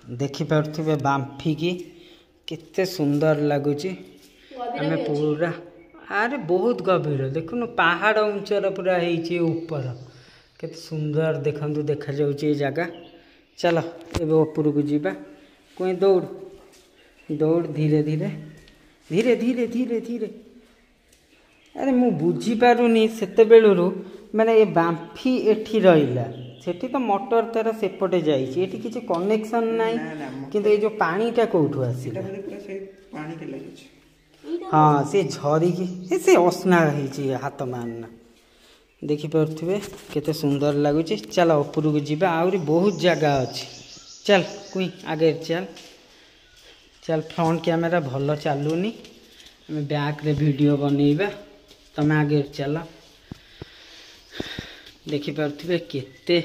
देखिपे बांफी की केते सुंदर लगुच आम पूरा अरे बहुत गभीर देखुन पहाड़ उंचर पूरा है ऊपर केते सुंदर देखु देखा जाऊँ जगह। चल एबे ऊपर को जीवा कोई दौड़ दौड़ धीरे धीरे धीरे धीरे धीरे धीरे। अरे मु बुझी पारुनी सेते बेलुरु माने ये बांफी एठी रहिला सेठी तो मोटर तार सेपटे जाइए एठी किछि कनेक्शन नाइ किंतु ये जो पानीटा कोठु आसिला हाँ से झरी की से असना है हाथ मारना देखि पारुथिबे केते सुंदर लगुच। चल ऊपर को जीवा आउरी बहुत जगह अच्छी। चल कुई आगे चल चल फ्रंट कैमेरा भल चलुनी आम बैक रे वीडियो बनइबा तमे आगे चल। देखि पारुथिबे केते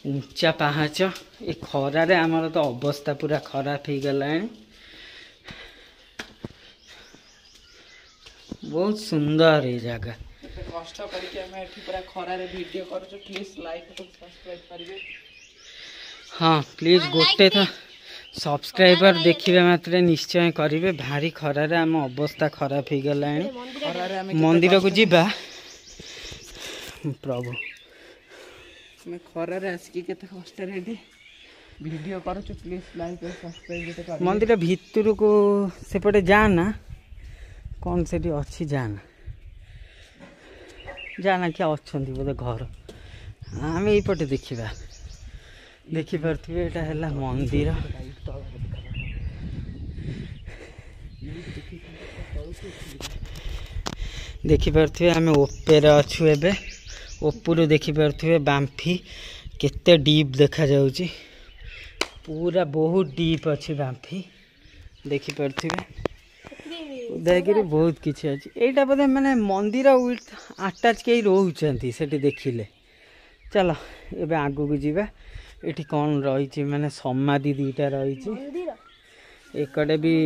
ऊंचा पहाच ए खरारे आमर तो अवस्था पूरा खराब हो गलानी। बहुत सुंदर ये जगह कष्ट करके हम एठी पूरा खरारे वीडियो करू प्लीज लाइक और सब्सक्राइब करिवे। हाँ प्लीज गोटे तो सब्सक्राइबर देखिबे मात्रे निश्चय करिवे भारी खरारे आम अवस्था खराब हो गलानी। मंदिर को जीवा प्रभु मैं खरारे आसिकी केते कष्ट रे वीडियो करू प्लीज लाइक और सब्सक्राइब करिवे। मंदिर भीतर को सेपटे जाना कौन से अच्छी जाना जाना क्या अच्छा बोधे घर आम यपटे देखा देखिपे यहाँ है मंदिर। देखिपे आम ओपेर अच्छु एबे ऊपर देखिपे बांफी केते डीप देखा जाउची पूरा बहुत डीप अच्छी बांफी देखिपे उदयगिरी बहुत किसी अच्छी यहाँ बोधे मैंने मंदिर विथ आटाच कई रोचे से देखिले। चल एबे आगू को जीवा ये कौन रही माने समाधि दीटा रही एकड़े भी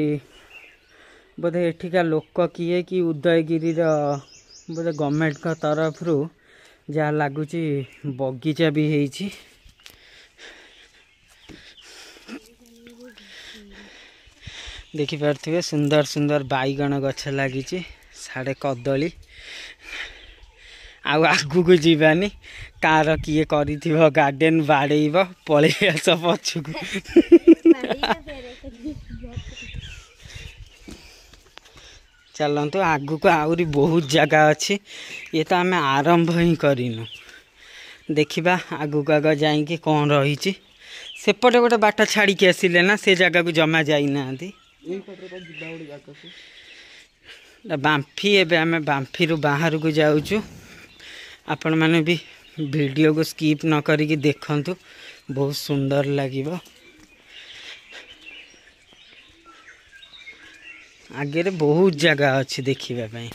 बोधे एठिका लोक किए कि उदयगिरी बोधे गवर्नमेंट का तरफ रू जहाँ लगुच बगीचा भी है। देखिपे सुंदर सुंदर बैगण गछ लगी साढ़े कदली आगू को जीवानी कार किए गार्डन बाड़ेब पलि आस पछक चलतु आगू को आउरी बहुत जगह अच्छी ये तो आम आरंभ ही करूँ देखा आगू को आग जा कौन रही सेपटे गोटे बाट छाड़ी के आसिले ना से जगह को जमा जाइना बांफी एबे आम बांफी रु बाहर को जाऊँ आपण मैंने भी वीडियो को स्किप न करिकी देखंतु बहुत सुंदर लगिबो। आगे रे बहुत जगह अच्छी देखिबा पई।